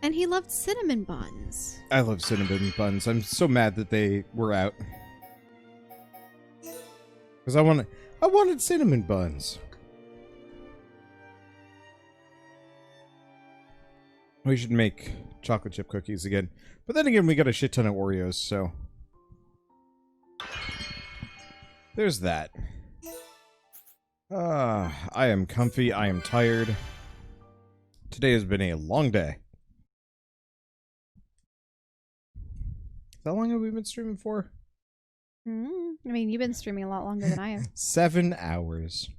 And he loved cinnamon buns. I love cinnamon buns. I'm so mad that they were out. Because I wanted cinnamon buns. We should make chocolate chip cookies again. But then again, we got a shit ton of Oreos, so... There's that. I am comfy. I am tired. Today has been a long day. How long have we been streaming for? I mean, you've been streaming a lot longer than I have. 7 hours.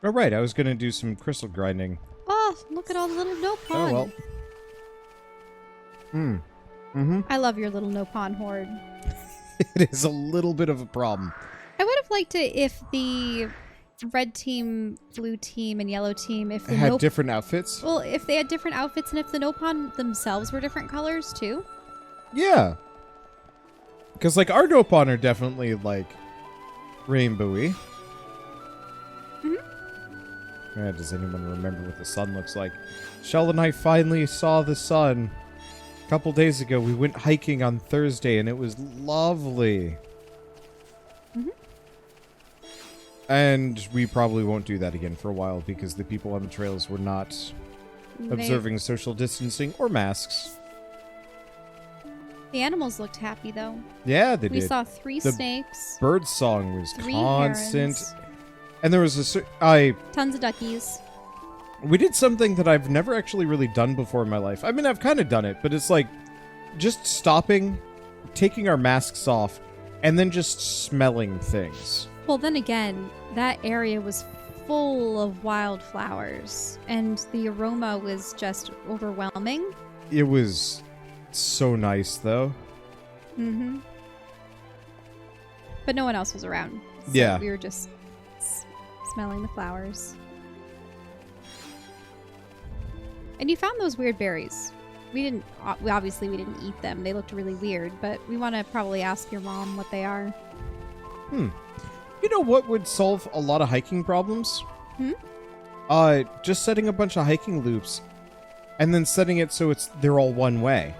All right, I was going to do some crystal grinding. Oh, look at all the little Nopon. Oh, well. I love your little Nopon horde. It is a little bit of a problem. I would have liked it if the red team, blue team, and yellow team, if they had different outfits. Well, if they had different outfits, and if the Nopon themselves were different colors too. Yeah, because like our Nopon are definitely like rainbowy. Yeah, does anyone remember what the sun looks like? Shell and I finally saw the sun a couple days ago. We went hiking on Thursday, and it was lovely. And we probably won't do that again for a while because the people on the trails were not observing social distancing or masks. The animals looked happy, though. Yeah, they did. We saw 3 snakes. Bird song was 3 constant. herons, And there was tons of duckies. We did something that I've never actually really done before in my life. I mean, I've kind of done it, but it's like just stopping, taking our masks off, and then just smelling things. Well, then again, that area was full of wildflowers, and the aroma was just overwhelming. It was so nice, though. But no one else was around. So yeah. We were just smelling the flowers. And you found those weird berries. We obviously didn't eat them. They looked really weird, but we want to probably ask your mom what they are. You know what would solve a lot of hiking problems? Just setting a bunch of hiking loops and then setting it so they're all one way.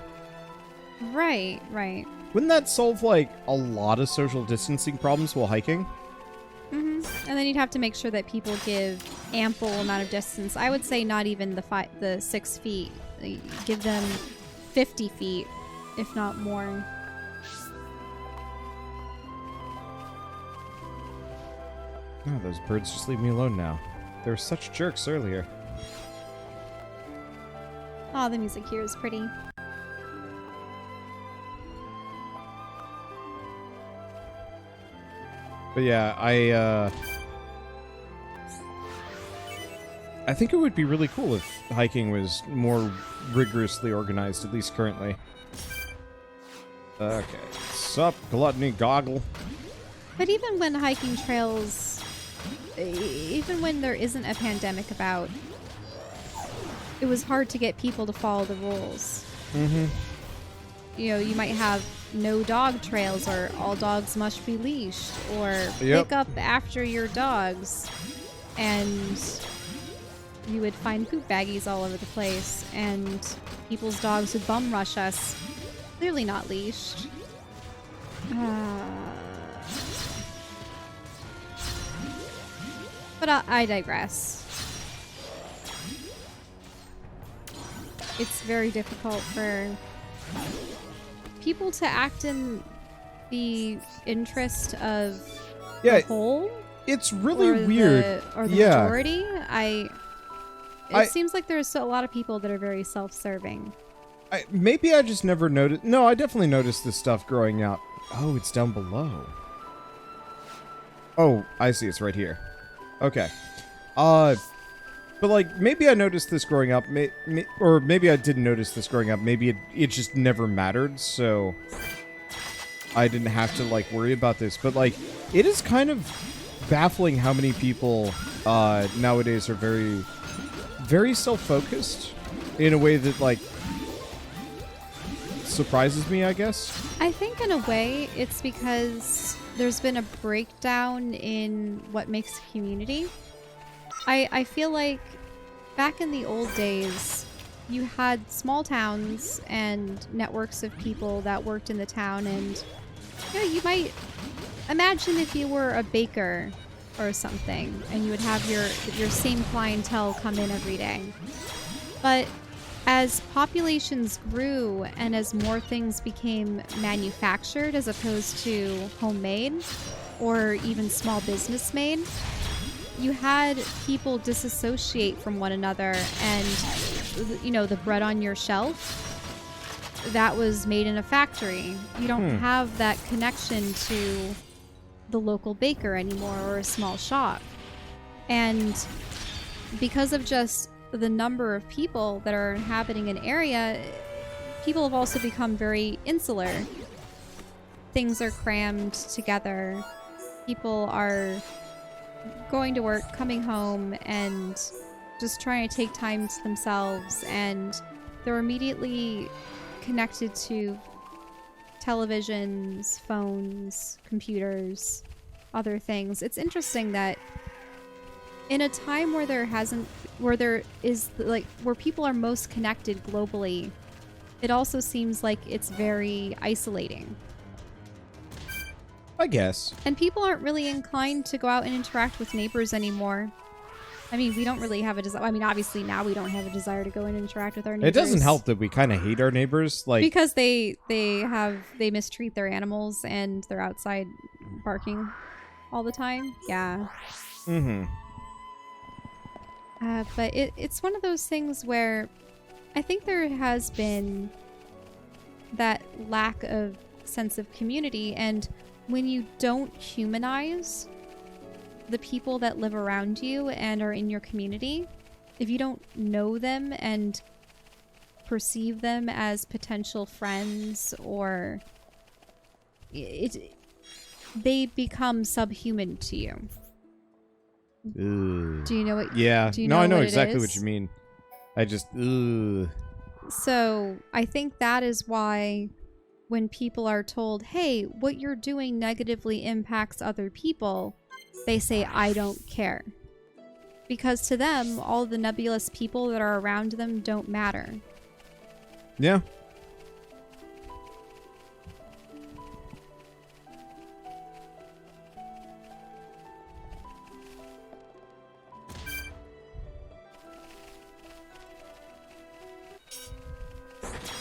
Right. Wouldn't that solve like a lot of social distancing problems while hiking? And then you'd have to make sure that people give ample amount of distance. I would say not even the 6 feet. Give them 50 feet, if not more. Oh, those birds just leave me alone now. They were such jerks earlier. Oh, the music here is pretty. But yeah, I think it would be really cool if hiking was more rigorously organized, at least currently. Okay. Sup, gluttony goggle. But even when hiking trails, even when there isn't a pandemic about, it was hard to get people to follow the rules. You know, you might have no dog trails, or all dogs must be leashed, or pick up after your dogs, and you would find poop baggies all over the place, and people's dogs would bum rush us, clearly not leashed. But I digress. It's very difficult for people to act in the interest of the whole. It's really weird. Or the majority. It seems like there's a lot of people that are very self-serving. Maybe I just never noticed. No, I definitely noticed this stuff growing up. Oh, it's down below. Oh, I see. It's right here. Okay. But like, maybe I noticed this growing up, or maybe I didn't notice this growing up. Maybe it just never mattered, so I didn't have to like worry about this. But like, it is kind of baffling how many people nowadays are very, very self-focused in a way that like surprises me, I guess. I think in a way it's because there's been a breakdown in what makes a community. I feel like back in the old days, you had small towns and networks of people that worked in the town, and you might imagine if you were a baker or something and you would have your same clientele come in every day. But as populations grew and as more things became manufactured as opposed to homemade or even small business made, you had people disassociate from one another, and the bread on your shelf that was made in a factory, you don't have that connection to the local baker anymore or a small shop. And because of just the number of people that are inhabiting an area, people have also become very insular. Things are crammed together. People are going to work, coming home, and just trying to take time to themselves, and they're immediately connected to televisions, phones, computers, other things. It's interesting that in a time where where people are most connected globally, it also seems like it's very isolating. I guess. And people aren't really inclined to go out and interact with neighbors anymore. I mean, we don't really have a desire. I mean, obviously now we don't have a desire to go and interact with our neighbors. It doesn't help that we kind of hate our neighbors, because they mistreat their animals and they're outside barking all the time. Yeah. Mm-hmm. But it's one of those things where I think there has been that lack of sense of community, and when you don't humanize the people that live around you and are in your community, if you don't know them and perceive them as potential friends, or they become subhuman to you. Ugh. Do you know what? Yeah. Do you know I know what exactly it is? what you mean. I just. Ugh. So I think that is why when people are told, hey, what you're doing negatively impacts other people, they say, I don't care. Because to them, all the nebulous people that are around them don't matter. Yeah.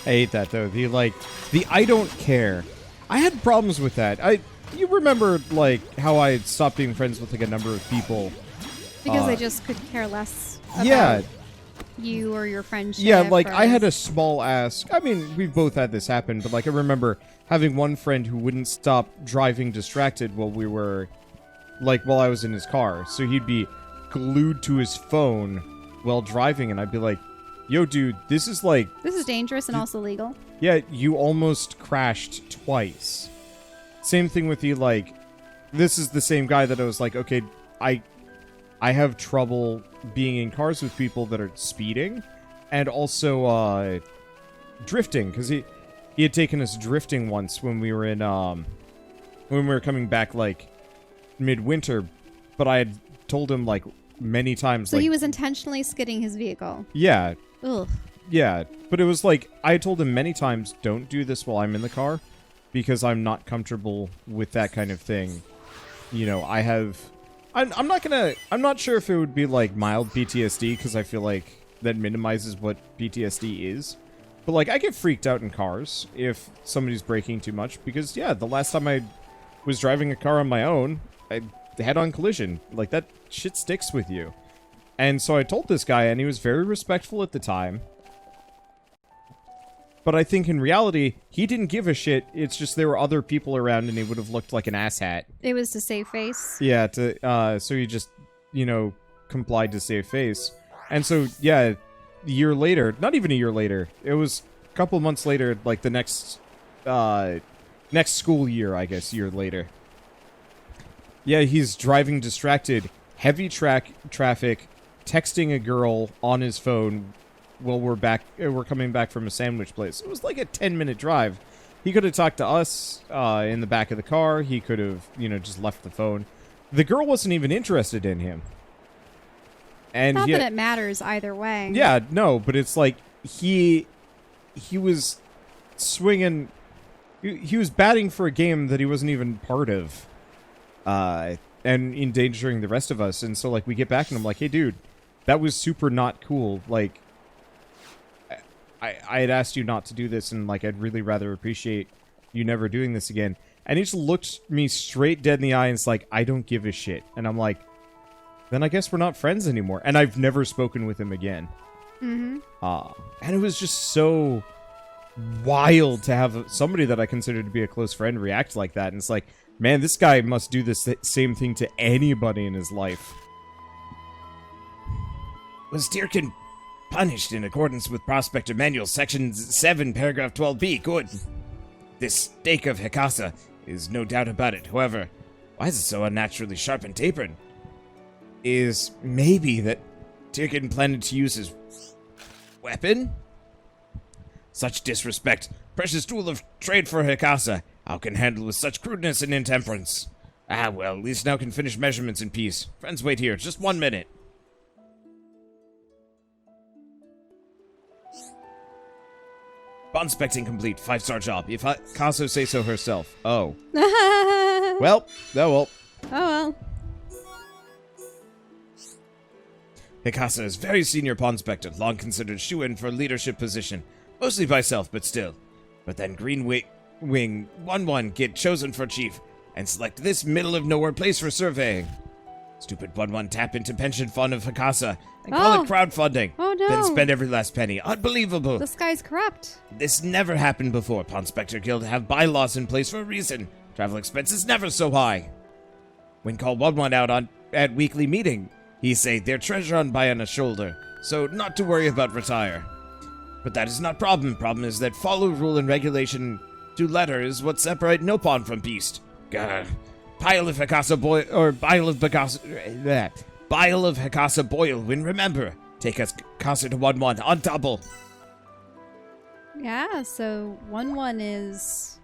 I hate that though. The I don't care. I had problems with that. You remember how I stopped being friends with a number of people because they just could care less about you or your friendship. Yeah, I had a small ass. I mean, we've both had this happen, but I remember having one friend who wouldn't stop driving distracted while we were while I was in his car. So he'd be glued to his phone while driving, and I'd be like, yo, dude, this is dangerous and also legal. Yeah, you almost crashed twice. Same thing with you, this is the same guy that I was like, okay, I have trouble being in cars with people that are speeding and also drifting, because he had taken us drifting once when we were when we were coming back midwinter, but I had told him many times. So he was intentionally skidding his vehicle. Yeah. Ugh. Yeah, but it was I told him many times, don't do this while I'm in the car, because I'm not comfortable with that kind of thing. I'm not sure if it would be mild PTSD, because I feel that minimizes what PTSD is. But I get freaked out in cars if somebody's braking too much, because the last time I was driving a car on my own, I head-on collision. That shit sticks with you. And so I told this guy, and he was very respectful at the time. But I think in reality, he didn't give a shit. It's just there were other people around, and he would have looked like an asshat. It was to save face? Yeah, so he just, complied to save face. And so, a year later, not even a year later, it was a couple months later, the next school year, I guess, year later. Yeah, he's driving distracted, heavy traffic, texting a girl on his phone while we're coming back from a sandwich place. It was a 10-minute drive, He could have talked to us in the back of the car. He could have, just left the phone. The girl wasn't even interested in him. And Not that it matters either way. Yeah, no, but it's like he was swinging. He was batting for a game that he wasn't even part of, and endangering the rest of us. And so, like, we get back and I'm like, hey, dude, that was super not cool. Like, I had asked you not to do this, and, like, I'd really rather appreciate you never doing this again. And he just looked me straight dead in the eye and it's like, I don't give a shit. And I'm like, then I guess we're not friends anymore. And I've never spoken with him again. Mm-hmm. And it was just so wild to have somebody that I consider to be a close friend react like that. And it's like, man, this guy must do the same thing to anybody in his life. Was Tyrkin punished in accordance with Prospector Manual, Section 7, Paragraph 12b? Good. This stake of Hekasa is no doubt about it. However, why is it so unnaturally sharp and tapered? Is maybe that Tyrkin planned to use his weapon? Such disrespect. Precious tool of trade for Hekasa. How can handle with such crudeness and intemperance? Ah, well, at least now can finish measurements in peace. Friends, wait here. Just 1 minute. Bond specting complete. 5-star job. If Kaso say so herself. Oh. Oh Well, oh well. Hekasa is very senior pawn specter, long considered shoo-in for a leadership position. Mostly by self, but still. But then Green Wing 1-1 get chosen for chief, and select this middle-of-nowhere place for surveying. Stupid 1-1 tap into pension fund of Hekasa, and call it crowdfunding. Oh no. Then spend every last penny. Unbelievable. This guy's corrupt. This never happened before. Pawn Spectre Guild have bylaws in place for a reason. Travel expenses never so high. When call 1-1 out at weekly meeting, he say their treasure on Bionis Shoulder, so not to worry about retire. But that is not problem. Problem is that follow rule and regulation to letter is what separate Nopon from beast. Gah. Pile of Hekasa boil, or bile of Hekasa, bile of Hekasa boil. When remember, take us Hekasa to 1-1 on double. Yeah, so 1-1 is...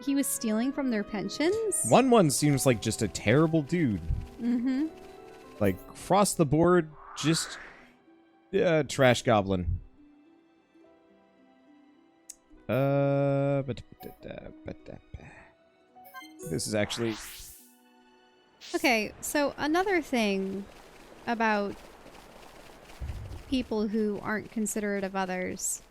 He was stealing from their pensions? 1-1 seems like just a terrible dude. Mm-hmm. Like, across the board, just... trash goblin. This is actually... Okay, so another thing about people who aren't considerate of others.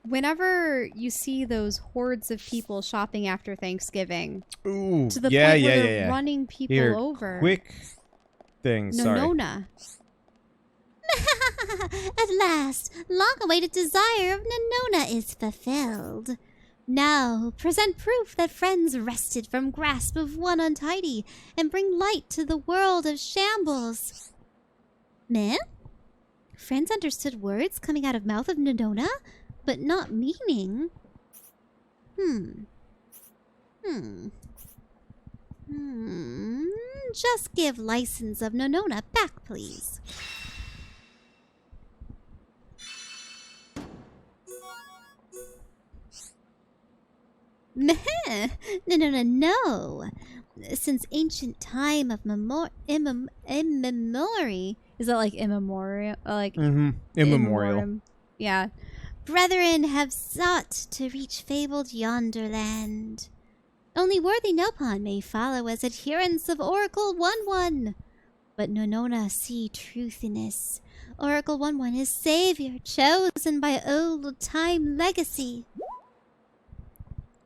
Whenever you see those hordes of people shopping after Thanksgiving, Ooh, to the yeah, point where yeah, they're yeah. running people Here, over. quick thing, sorry. Nonona. At last, long-awaited desire of Nonona is fulfilled. Now, present proof that friends wrested from grasp of one untidy, and bring light to the world of shambles. Meh? Friends understood words coming out of mouth of Nonona, but not meaning. Just give license of Nonona back, please. Meh! No. Since ancient time of immemorial. Is that like immemorial? Like Immemorial. Yeah. Brethren have sought to reach fabled yonder land. Only worthy Nopon may follow as adherents of Oracle 1-1. But Nonona see truth in this. Oracle 1-1 is savior, chosen by old-time legacy.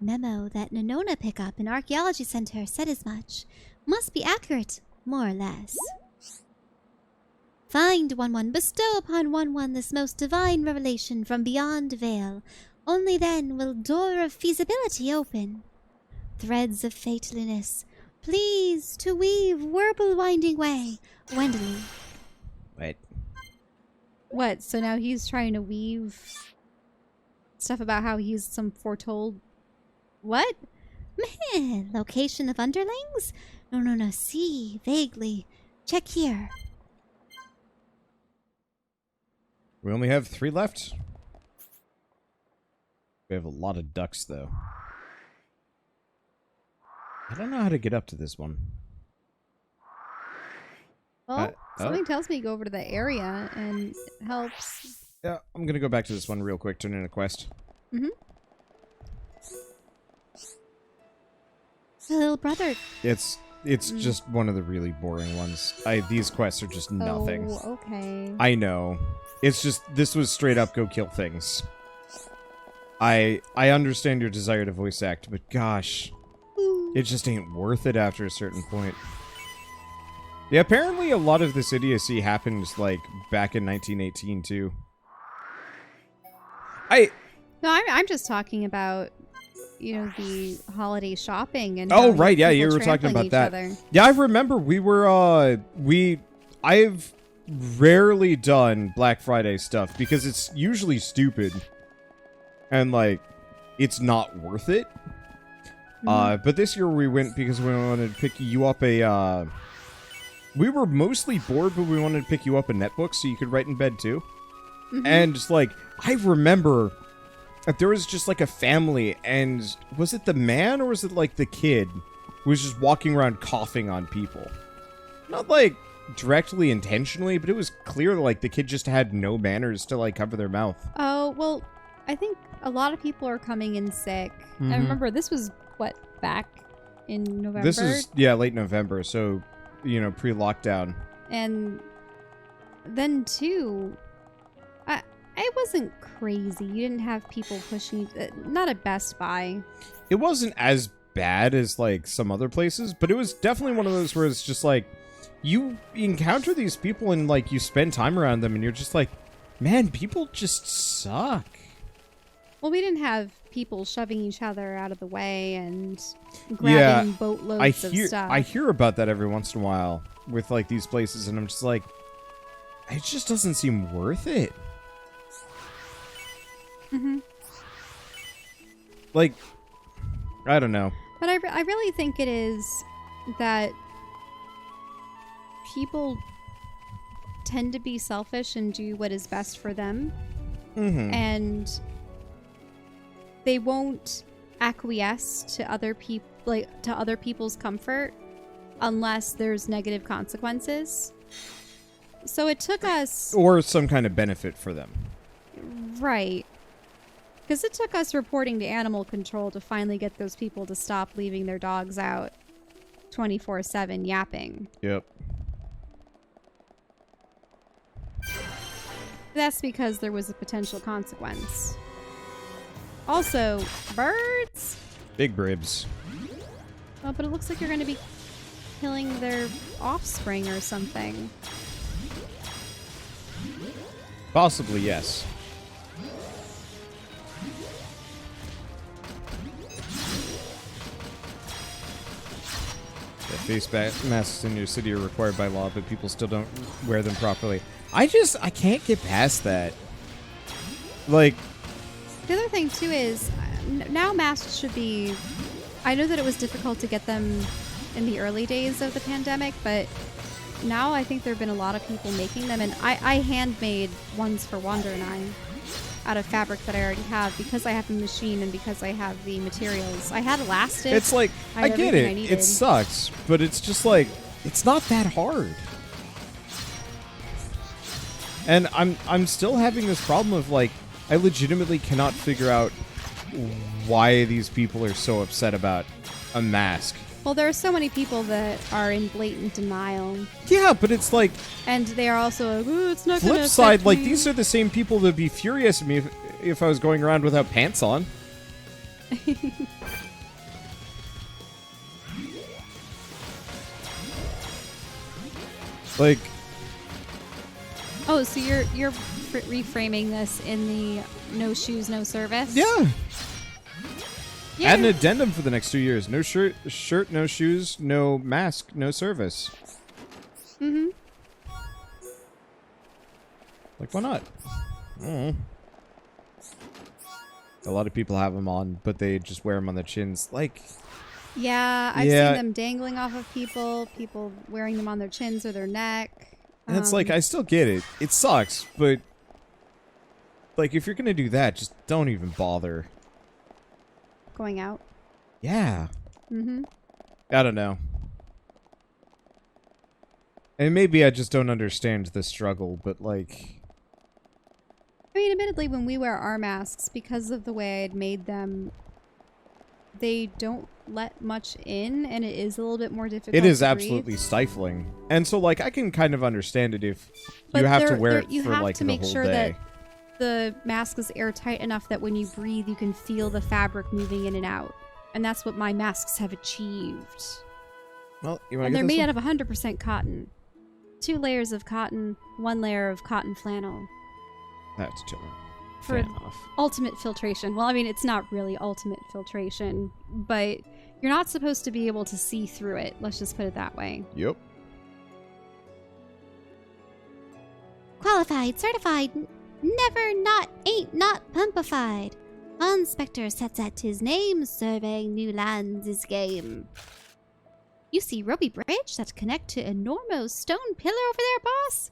Memo that Nonona pick up in Archaeology Center said as much. Must be accurate, more or less. Find 1-1, bestow upon 1-1 this most divine revelation from beyond veil. Only then will door of feasibility open. Threads of fateliness, please to weave warble winding way. Wendeley. Wait. What? So now he's trying to weave stuff about how he's some foretold... What? Meh, location of underlings? No, see, vaguely. Check here. We only have 3 left. We have a lot of ducks, though. I don't know how to get up to this one. Well, something tells me go over to the area and it helps. Yeah, I'm gonna go back to this one real quick, turn in a quest. Mm-hmm. Little brother. It's just one of the really boring ones. These quests are just nothing. Oh, okay. I know. It's just, this was straight up go kill things. I understand your desire to voice act, but gosh, it just ain't worth it after a certain point. Yeah, apparently a lot of this idiocy happened, like, back in 1918, too. No, I'm just talking about, you know, the holiday shopping and Oh, how right, yeah, you people were talking trampling about each that. other. Yeah, I remember we were, I've rarely done Black Friday stuff because it's usually stupid. And, like, it's not worth it. But this year we went because we wanted to pick you up a, we were mostly bored, but we wanted to pick you up a netbook so you could write in bed, too. And just, like, I remember that there was just, like, a family, and was it the man or was it, like, the kid who was just walking around coughing on people? Not, like, directly intentionally, but it was clear, like, the kid just had no manners to, like, cover their mouth. Oh, well, I think a lot of people are coming in sick. I remember this was, what, back in November? This is, yeah, late November, so, you know, pre-lockdown. And then, too, it wasn't crazy. You didn't have people pushing, not at Best Buy. It wasn't as bad as, like, some other places, but it was definitely one of those where it's just, like, you encounter these people and, like, you spend time around them and you're just like, man, people just suck. Well, we didn't have people shoving each other out of the way and grabbing boatloads of stuff. I hear about that every once in a while with, like, these places, and I'm just like, it just doesn't seem worth it. Like, I don't know. But I really think it is that people tend to be selfish and do what is best for them. And they won't acquiesce to other people, like, to other people's comfort unless there's negative consequences. So it took us... Or some kind of benefit for them. Right. Because it took us reporting to animal control to finally get those people to stop leaving their dogs out 24/7 yapping. Yep. That's because there was a potential consequence. Also, birds? Big bribs. Oh, but it looks like you're going to be killing their offspring or something. Possibly, yes. Face masks in your city are required by law, but people still don't wear them properly. I can't get past that. Like, the other thing, too, is now masks should be... I know that it was difficult to get them in the early days of the pandemic, but now I think there have been a lot of people making them, and I handmade ones for Wander and I out of fabric that I already have because I have the machine and because I have the materials. I had elastic. it's like, I had get everything I it. needed. It sucks, but it's just like, it's not that hard. And I'm still having this problem of, like, I legitimately cannot figure out why these people are so upset about a mask. Well, there are so many people that are in blatant denial. Yeah, but it's like, And they are also like, ooh, it's not going to flip side, like, me. these are the same people that would be furious at me if I was going around without pants on. Like, Oh, so you're reframing this in the no shoes, no service? yeah. Yeah. Add an addendum for the next 2 years. No shirt, no shoes, no mask, no service. Mm-hmm. Like, why not? A lot of people have them on, but they just wear them on their chins. Like, Yeah, I've Yeah. seen them dangling off of people wearing them on their chins or their neck. and it's like, I still get it. It sucks, but, like, if you're gonna do that, just don't even bother. going out. Yeah. Mm-hmm. I don't know. And maybe I just don't understand the struggle, but like... I mean, admittedly, when we wear our masks, because of the way I had made them, they don't let much in, and it is a little bit more difficult It is to absolutely breathe. stifling. And so, like, I can kind of understand it if But you have to there- wear there- it you for, have like, to the make whole sure day. that the mask is airtight enough that when you breathe, you can feel the fabric moving in and out. And that's what my masks have achieved. Well, you want And to they're get this made one? out of 100% cotton. 2 layers of cotton, 1 layer of cotton flannel. That's chilling. For Fan off. ultimate filtration. Well, I mean, it's not really ultimate filtration, but you're not supposed to be able to see through it. Let's just put it that way. Yep. Qualified, certified, never, not, ain't, not, pumpified. On Spectre sets at his name, surveying new lands is game. You see Roby Bridge that connect to enormous stone pillar over there, boss?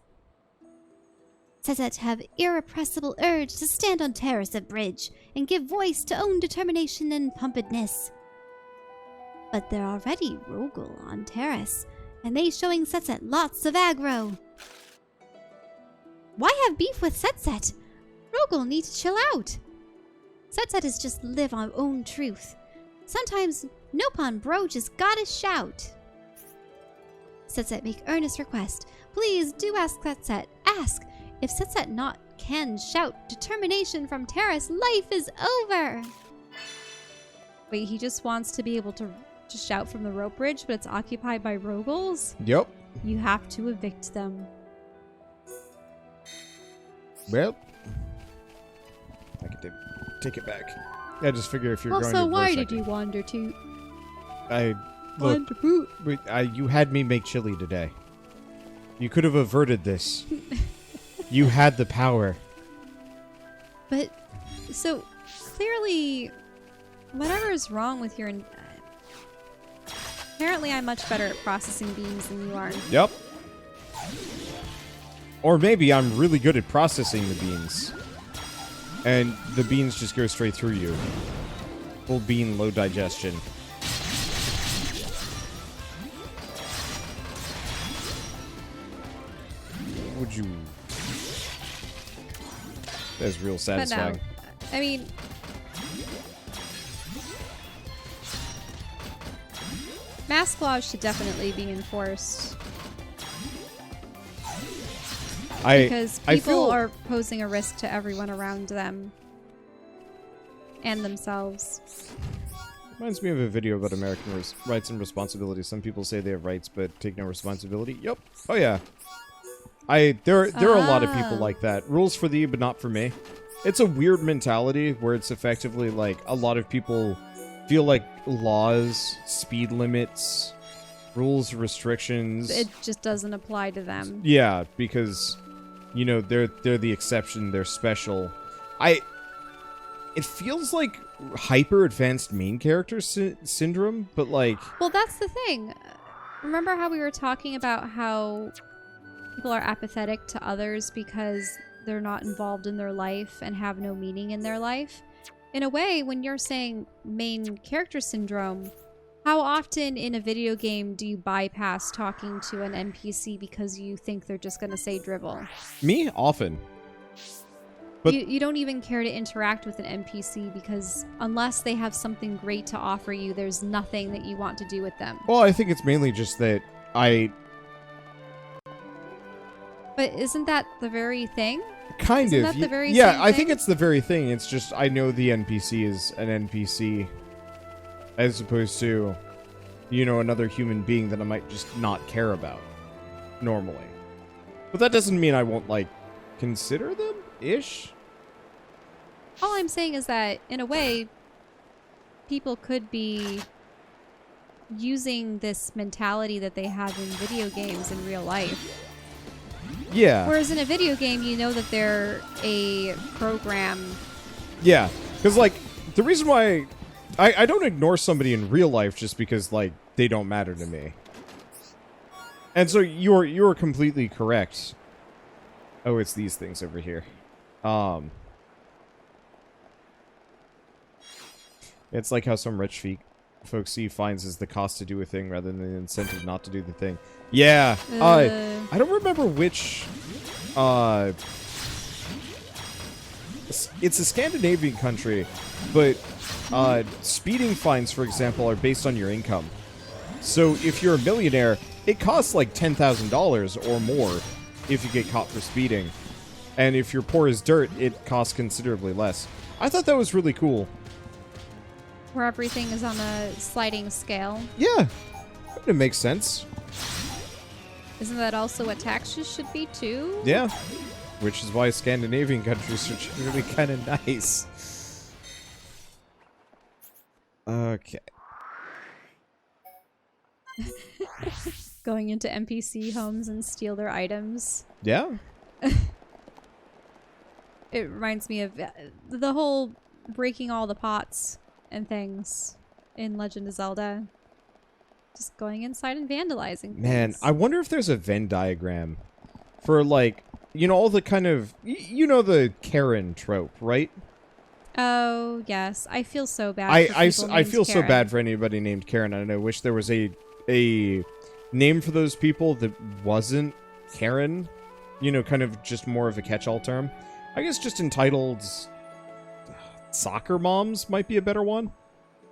Sets have irrepressible urge to stand on terrace of bridge and give voice to own determination and pumpedness. But they're already Rogel on terrace, and they showing Setset lots of aggro. Why have beef with Setset? Rogel need to chill out. Setset is just live on own truth. Sometimes Nopon bro just gotta shout. Setset make earnest request. Please do ask Setset. Ask if Setset not can shout determination from terrace. Life is over. Wait, he just wants to be able to just shout from the rope bridge, but it's occupied by Rogels? Yep. You have to evict them. Well, I can take it back. I just figure if you're going to Also, why did Vorsa- you wander to look, boot? you had me make chili today. You could have averted this. You had the power. But, so, clearly, whatever is wrong with your... Apparently I'm much better at processing beams than you are. Yep. Or maybe I'm really good at processing the beans. And the beans just go straight through you. Full bean, low digestion. Would you... That's real But satisfying. no, I mean... Mask laws should definitely be enforced. Because I people feel- are posing a risk to everyone around them. And themselves. Reminds me of a video about American rights and responsibilities. Some people say they have rights but take no responsibility. Yep. Oh yeah. There are a lot of people like that. Rules for thee but not for me. It's a weird mentality where it's effectively like a lot of people feel like laws, speed limits, rules, restrictions. It just doesn't apply to them. Yeah, because you know they're the exception. They're special. It feels like hyper advanced main character syndrome, but like Well, that's the thing. Remember how we were talking about how people are apathetic to others because they're not involved in their life and have no meaning in their life? In a way, when you're saying main character syndrome, how often in a video game do you bypass talking to an NPC because you think they're just going to say dribble? me often. But- You don't even care to interact with an NPC because unless they have something great to offer you, there's nothing that you want to do with them. Well, I think it's mainly just that But isn't that the very thing? kind Isn't of that the very yeah. same I think thing? it's the very thing. It's just I know the NPC is an NPC, as opposed to, you know, another human being that I might just not care about normally. But that doesn't mean I won't like consider them ish. All I'm saying is that, in a way, people could be using this mentality that they have in video games in real life. Yeah. Whereas in a video game, you know that they're a program. Yeah, because like the reason why I don't ignore somebody in real life just because like they don't matter to me. And so you're completely correct. Oh, it's these things over here. It's like how some rich folks see fines as the cost to do a thing rather than the incentive not to do the thing. Yeah. I don't remember which... it's a Scandinavian country, but speeding fines, for example, are based on your income. So if you're a millionaire, it costs like $10,000 or more if you get caught for speeding. And if you're poor as dirt, it costs considerably less. I thought that was really cool. Where everything is on a sliding scale. Yeah, it makes sense. Isn't that also what taxes should be too? Yeah, which is why Scandinavian countries are generally kind of nice. Okay. Going into NPC homes and steal their items. Yeah. It reminds me of the whole breaking all the pots and things in Legend of Zelda. Just going inside and vandalizing things. Man, I wonder if there's a Venn diagram for, like, you know, all the kind of... You know the Karen trope, right? Oh, yes. I feel so bad for I people named feel so Karen. bad for anybody named Karen, and I wish there was a name for those people that wasn't Karen. You know, kind of just more of a catch-all term. I guess just entitled... Soccer moms might be a better one.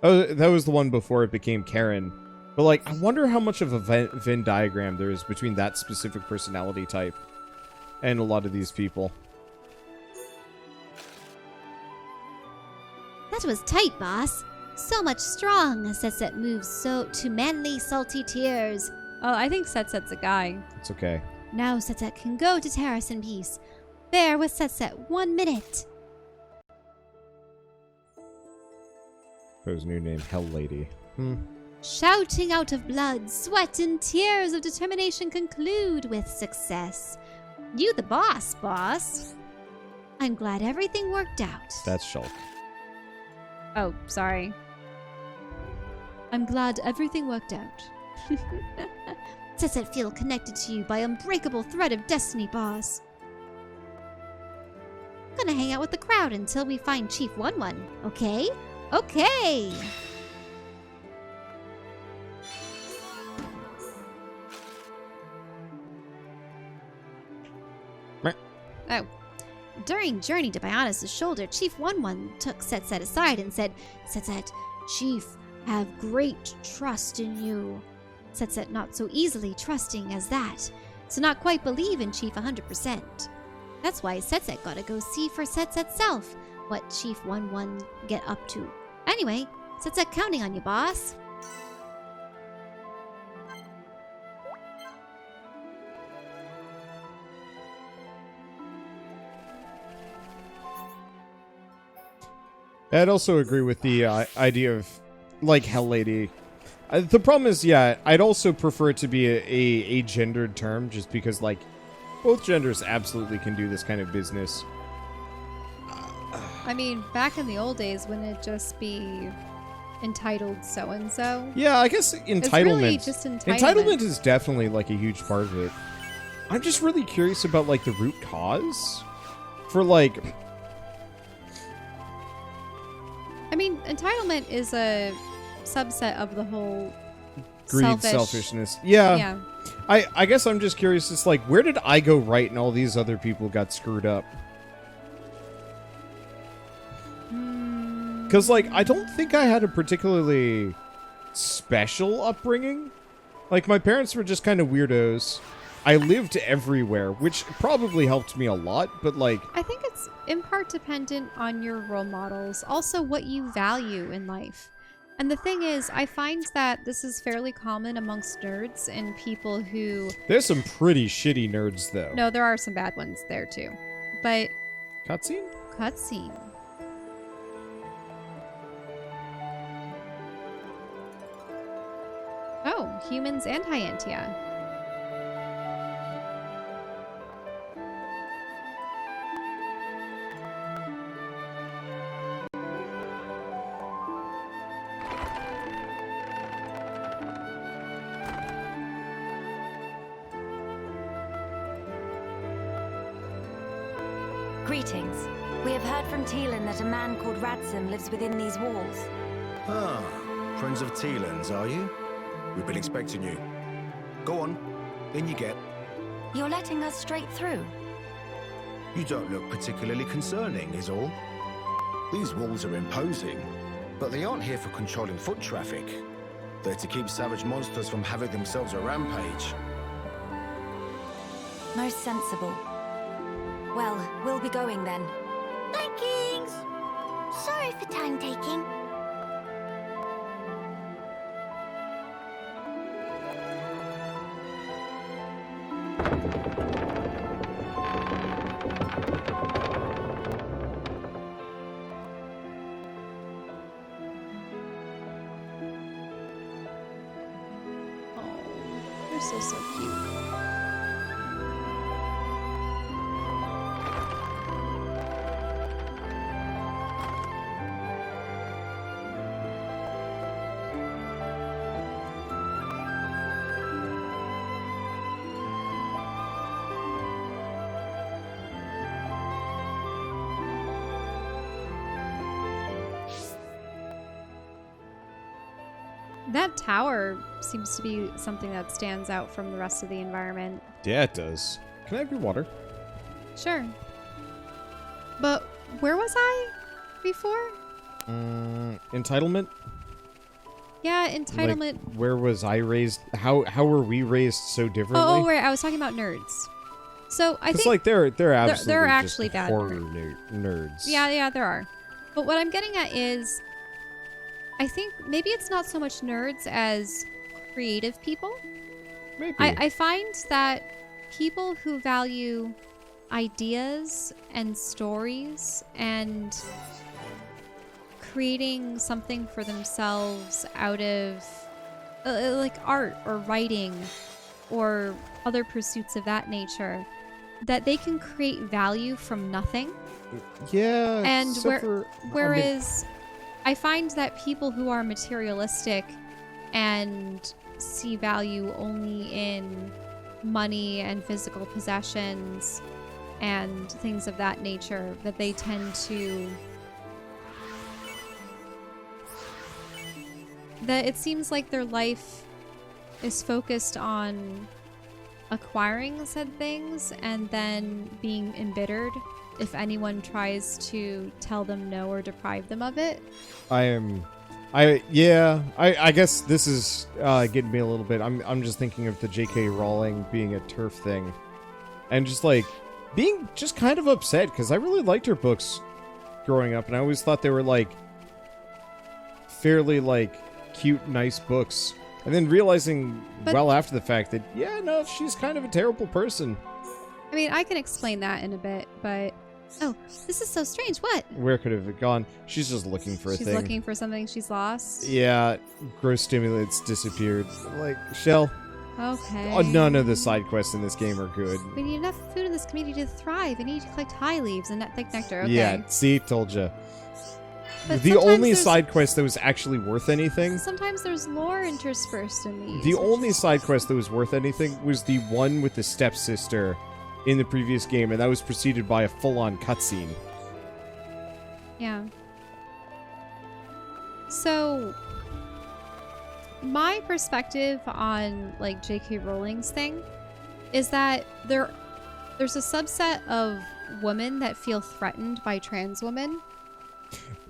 Oh, that was the one before it became Karen. But, like, I wonder how much of a Venn diagram there is between that specific personality type and a lot of these people. That was tight, boss. So much strong. Setset moves so to manly, salty tears. Oh, I think Setset's a guy. It's okay. Now Setset can go to Terrace in peace. There was Setset 1 minute. His new name, Hell Lady. Shouting out of blood, sweat, and tears of determination conclude with success. You the boss, boss. I'm glad everything worked out. That's Shulk. Oh, sorry. I'm glad everything worked out. Setset feel connected to you by unbreakable thread of destiny, boss. Gonna hang out with the crowd until we find Chief 1-1, okay? Okay! Oh. During Journey to Bionis' Shoulder, Chief 1-1 took Setset aside and said, Setset, Chief, have great trust in you. Setset not so easily trusting as that, so not quite believe in Chief 100%. That's why Setset gotta go see for Setset's self what Chief 1-1 get up to. Anyway, Setset counting on you, boss. I'd also agree with the idea of, like, Hell Lady. The problem is, yeah, I'd also prefer it to be a gendered term, just because, like, both genders absolutely can do this kind of business. I mean, back in the old days, wouldn't it just be entitled so-and-so? Yeah, I guess entitlement... It's really just entitlement. Entitlement is definitely, like, a huge part of it. I'm just really curious about, like, the root cause for, like... I mean, entitlement is a subset of the whole Greed, selfishness. Yeah. Yeah. I guess I'm just curious, it's like, where did I go right and all these other people got screwed up? Because, like, I don't think I had a particularly special upbringing. Like, my parents were just kind of weirdos. I lived everywhere, which probably helped me a lot, but, like... I think it's in part dependent on your role models, also what you value in life. And the thing is, I find that this is fairly common amongst nerds and people who... There's some pretty shitty nerds, though. No, there are some bad ones there, too. But... Cutscene? Cutscene. Oh, humans and Hyantia. Greetings. We have heard from Teelan that a man called Radsum lives within these walls. Ah, friends of Teelan's, are you? We've been expecting you. Go on, in you get. You're letting us straight through. You don't look particularly concerning, is all. These walls are imposing, but they aren't here for controlling foot traffic. They're to keep savage monsters from having themselves a rampage. Most sensible. Well, we'll be going then. Vikings! Sorry for time taking. They're so cute. That tower seems to be something that stands out from the rest of the environment. Yeah, it does. Can I have your water? Sure. But where was I before? Entitlement? Yeah, entitlement. Like, where was I raised? How were we raised so differently? Oh, right. I was talking about nerds. So I think like they're absolutely there are just actually bad horror nerds. Yeah, there are. But what I'm getting at is, I think maybe it's not so much nerds as creative people. Maybe. I find that people who value ideas and stories and creating something for themselves out of like art or writing or other pursuits of that nature, that they can create value from nothing. Yeah. And so whereas I find that people who are materialistic and see value only in money and physical possessions and things of that nature, that they tend to... that it seems like their life is focused on acquiring said things and then being embittered if anyone tries to tell them no or deprive them of it. I guess this is getting me a little bit. I'm just thinking of the J.K. Rowling being a turf thing, and just like being just kind of upset because I really liked her books growing up, and I always thought they were like fairly like cute, nice books, and then realizing well after the fact that she's kind of a terrible person. I mean, I can explain that in a bit, but... Oh, this is so strange. What? Where could it have gone? She's just looking for a thing. She's looking for something she's lost? Yeah, gross stimulants disappeared. Like, Shell. Okay. Oh, none of the side quests in this game are good. We need enough food in this community to thrive. We need to collect high leaves and thick nectar. Okay. Yeah, see, told ya. But The only side quest that was actually worth anything... Sometimes there's lore interspersed in these. The only side quest that was worth anything was the one with the stepsister in the previous game, and that was preceded by a full-on cutscene. Yeah. So, my perspective on, like, J.K. Rowling's thing is that there's a subset of women that feel threatened by trans women.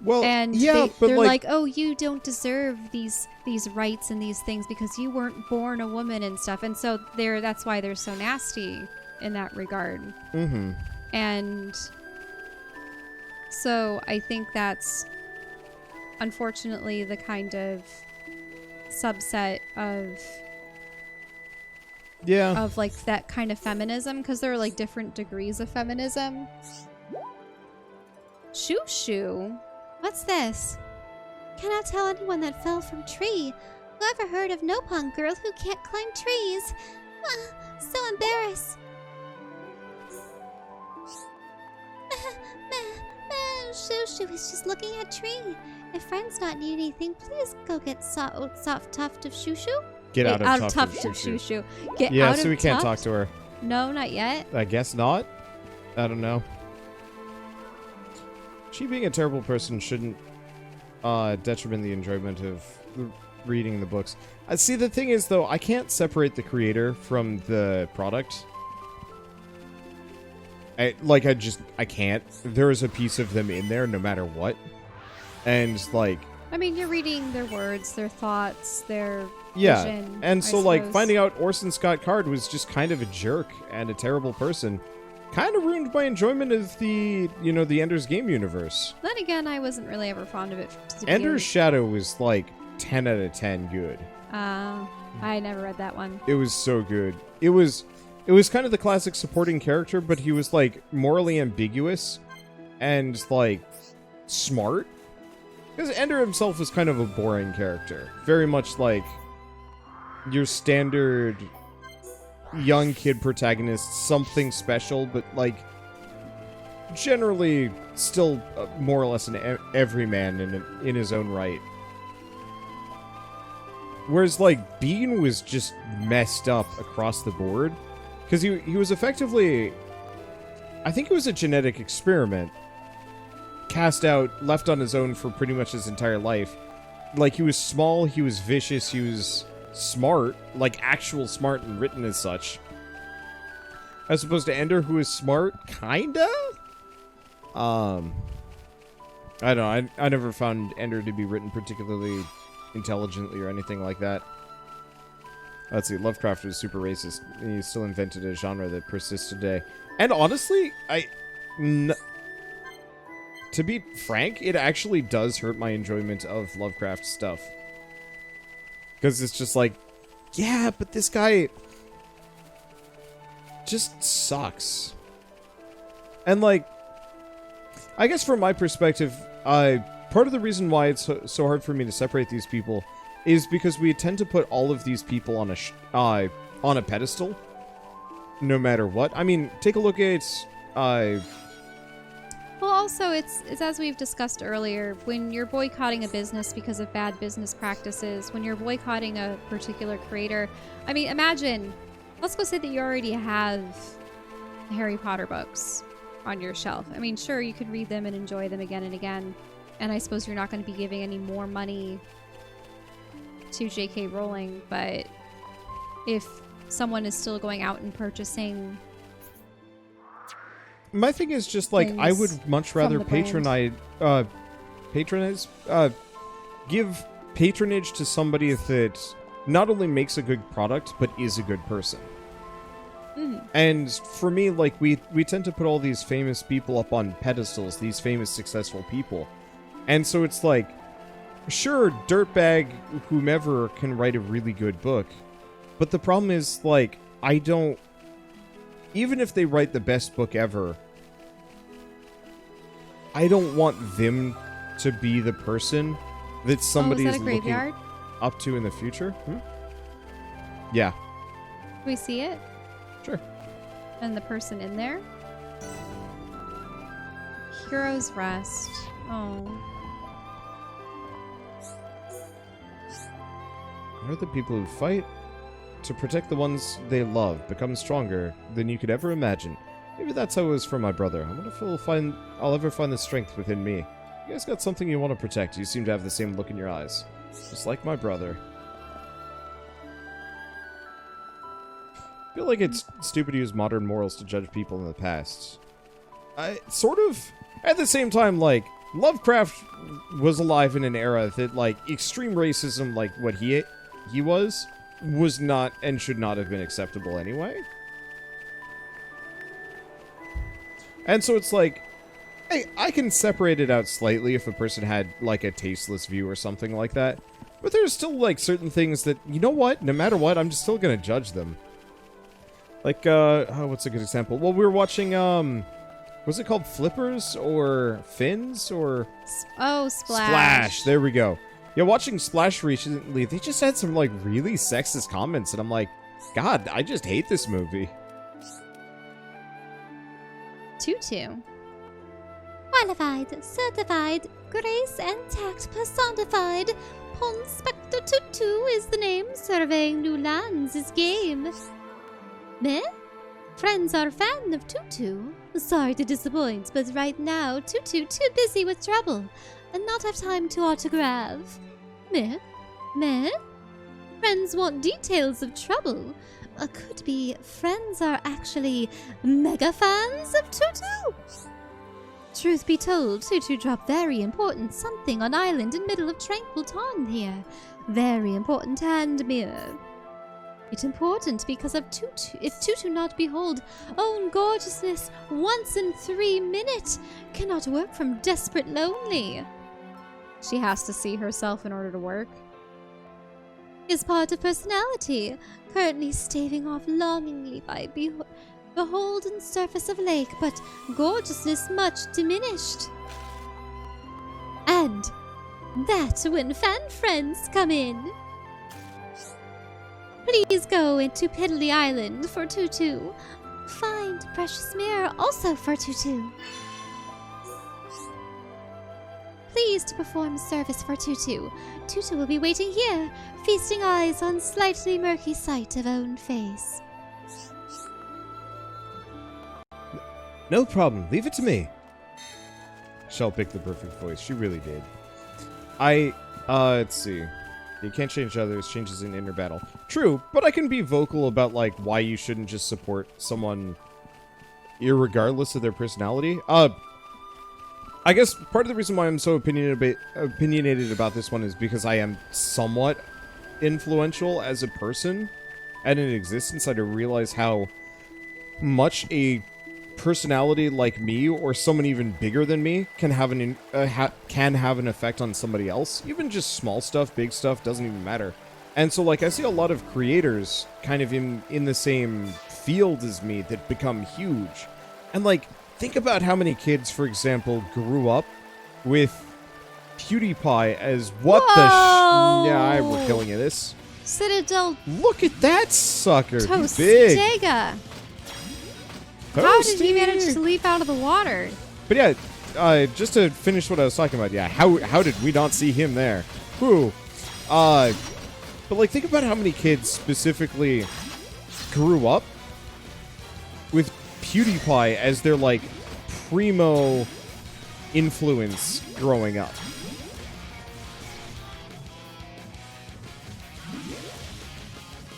Well, and yeah, they're like, oh, you don't deserve these rights and these things because you weren't born a woman and stuff. And so that's why they're so nasty in that regard. Mm-hmm. And so I think that's unfortunately the kind of subset of like that kind of feminism, because there are like different degrees of feminism. Shoo. What's this? Cannot tell anyone that fell from tree. Whoever heard of Nopon girl who can't climb trees? So embarrassed. Shoo is just looking at tree. If friends not need anything, please go get soft tuft of Shoo. Get out of tuft of Shoo. Shoo. Get Yeah, out so of we can't tuft? talk to her. No, not yet. I guess not. I don't know. She being a terrible person shouldn't detriment the enjoyment of reading the books. See, the thing is, though, I can't separate the creator from the product. I can't. There is a piece of them in there no matter what. And, like... I mean, you're reading their words, their thoughts, their yeah, vision, and I so, like, suppose. finding out Orson Scott Card was just kind of a jerk and a terrible person kind of ruined my enjoyment of the, you know, the Ender's Game universe. Then again, I wasn't really ever fond of it. To begin Ender's with. Shadow was, like, 10 out of 10 good. I never read that one. It was so good. It was kind of the classic supporting character, but he was, like, morally ambiguous and, like, smart. Because Ender himself was kind of a boring character. Very much like your standard young kid protagonist, something special, but, like, generally still more or less an everyman in his own right. Whereas, like, Bean was just messed up across the board. Because he was effectively... I think it was a genetic experiment. Cast out, left on his own for pretty much his entire life. Like, he was small, he was vicious, he was smart. Like, actual smart and written as such. As opposed to Ender, who is smart, kinda? I don't know, I never found Ender to be written particularly intelligently or anything like that. Let's see, Lovecraft was super racist. He still invented a genre that persists today. And honestly, to be frank, it actually does hurt my enjoyment of Lovecraft stuff. Because it's just like, yeah, but this guy just sucks. And, like, I guess from my perspective, part of the reason why it's so hard for me to separate these people is because we tend to put all of these people on a pedestal, no matter what. I mean, take a look at... Well, also, it's as we've discussed earlier, when you're boycotting a business because of bad business practices, when you're boycotting a particular creator, I mean, imagine, let's go say that you already have Harry Potter books on your shelf. I mean, sure, you could read them and enjoy them again and again, and I suppose you're not going to be giving any more money to J.K. Rowling, but if someone is still going out and purchasing... My thing is just, like, I would much rather give patronage to somebody that not only makes a good product, but is a good person. Mm. And for me, like, we tend to put all these famous people up on pedestals, these famous, successful people. And so it's like, sure, dirtbag whomever can write a really good book, but the problem is, like, even if they write the best book ever, I don't want them to be the person that somebody is is that a looking graveyard? up to in the future. Yeah. Can we see it? Sure. And the person in there? Hero's Rest. Oh. Are the people who fight to protect the ones they love become stronger than you could ever imagine. Maybe that's how it was for my brother. I wonder if I'll ever find the strength within me. You guys got something you want to protect. You seem to have the same look in your eyes. Just like my brother. I feel like it's stupid to use modern morals to judge people in the past. Sort of. At the same time, like, Lovecraft was alive in an era that, like, extreme racism, like what he was not and should not have been acceptable anyway. And so it's like, hey, I can separate it out slightly if a person had, like, a tasteless view or something like that. But there's still, like, certain things that, you know what? No matter what, I'm just still gonna judge them. Like, what's a good example? Well, we were watching, was it called Flippers or Fins or... Oh, Splash. Splash, there we go. Yeah, watching Splash recently, they just had some, like, really sexist comments, and I'm like, God, I just hate this movie. Tutu. Qualified, certified, grace and tact personified. Pon Spectre Tutu is the name, surveying new lands is game. Meh? Friends are fan of Tutu. Sorry to disappoint, but right now, Tutu too busy with trouble. and not have time to autograph. Meh? Meh? Friends want details of trouble. Could be friends are actually mega fans of Tutu. Truth be told, Tutu dropped very important something on island in middle of tranquil time here. Very important and mirror. It's important because of Tutu. If Tutu not behold own gorgeousness once in 3 minutes, cannot work from desperate lonely. She has to see herself in order to work. Is part of personality, currently staving off longingly by beholden surface of lake, but gorgeousness much diminished. And that's when fan friends come in. Please go into Piddly Island for Tutu. Find precious mirror also for Tutu. Please to perform service for Tutu. Tutu will be waiting here, feasting eyes on slightly murky sight of own face. No problem. Leave it to me. Shell picked the perfect voice. She really did. Let's see. You can't change others, changes in inner battle. True, but I can be vocal about, like, why you shouldn't just support someone irregardless of their personality. I guess part of the reason why I'm so opinionated about this one is because I am somewhat influential as a person and in existence. I don't realize how much a personality like me or someone even bigger than me can have an effect on somebody else. Even just small stuff, big stuff, doesn't even matter. And so, like, I see a lot of creators kind of in the same field as me that become huge. And, like, think about how many kids, for example, grew up with PewDiePie as what Whoa! the yeah, we're killing this. Citadel Look at that sucker. He's Toast big. Dega. How did he manage to leap out of the water? But yeah, just to finish what I was talking about, yeah, how did we not see him there? Whew. But like, think about how many kids specifically grew up with PewDiePie as their, like, primo influence growing up.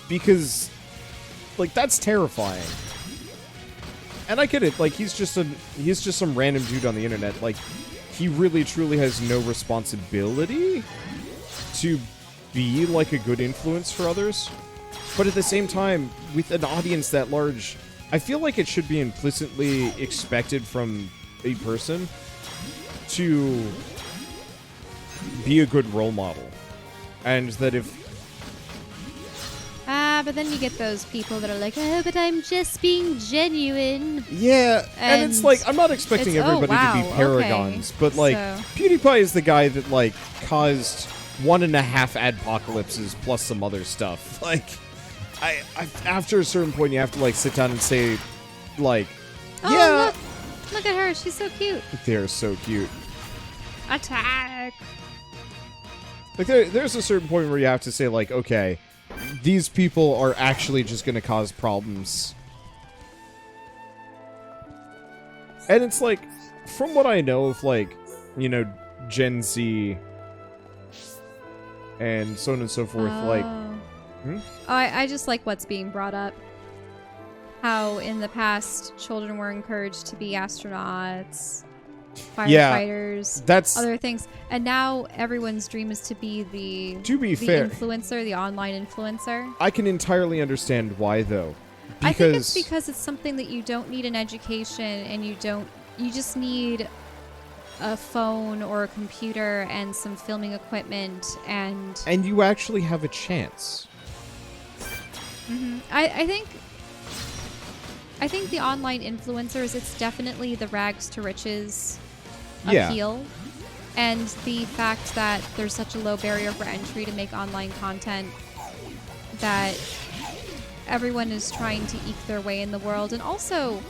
Because, like, that's terrifying. And I get it, like, he's just some random dude on the internet. Like, he really truly has no responsibility to be, like, a good influence for others. But at the same time, with an audience that large, I feel like it should be implicitly expected from a person to be a good role model. And that if... But then you get those people that are like, oh, but I'm just being genuine. Yeah, and it's like, I'm not expecting everybody to be paragons, but, like, PewDiePie is the guy that, like, caused 1.5 adpocalypses plus some other stuff. Like, I after a certain point, you have to, like, sit down and say, like, oh, yeah. Look at her. She's so cute. They're so cute. Attack. Like, there's a certain point where you have to say, like, okay, these people are actually just going to cause problems. And it's like, from what I know of, like, you know, Gen Z and so on and so forth, like... I just like what's being brought up. How in the past, children were encouraged to be astronauts, firefighters, that's other things. And now everyone's dream is to be the fair, influencer, the online influencer. I can entirely understand why, though. Because I think it's because it's something that you don't need an education, and you just need a phone or a computer and some filming equipment, and you actually have a chance. I think the online influencers, it's definitely the rags to riches appeal. And the fact that there's such a low barrier for entry to make online content, that everyone is trying to eke their way in the world. And also,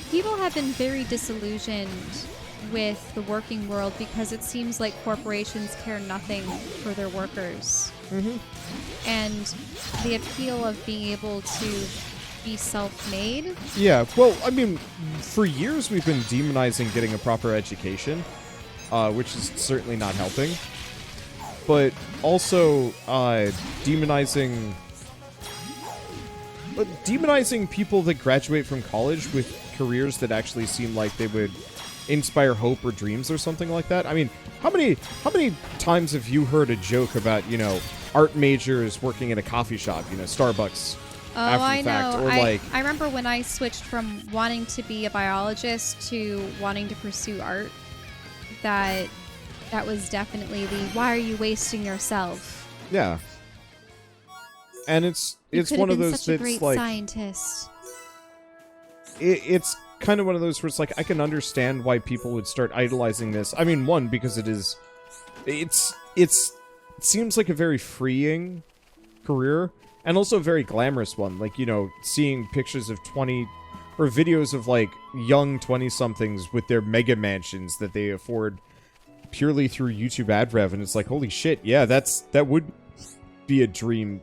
people have been very disillusioned with the working world because it seems like corporations care nothing for their workers. And the appeal of being able to be self-made. Yeah, well, I mean, for years we've been demonizing getting a proper education. which is certainly not helping. But also demonizing people that graduate from college with careers that actually seem like they would inspire hope or dreams or something like that. I mean, how many times have you heard a joke about, you know, art majors working in a coffee shop, you know, Starbucks after the fact? know. Or I remember when I switched from wanting to be a biologist to wanting to pursue art, that was definitely the why are you wasting yourself? Yeah. And it's You one of been those such a that's great like scientist. it's kind of one of those where it's like I can understand why people would start idolizing this. I mean, one, because it seems like a very freeing career and also a very glamorous one. Like, you know, seeing pictures of 20 or videos of like young 20-somethings with their mega mansions that they afford purely through YouTube ad rev, and it's like, holy shit, yeah, that would be a dream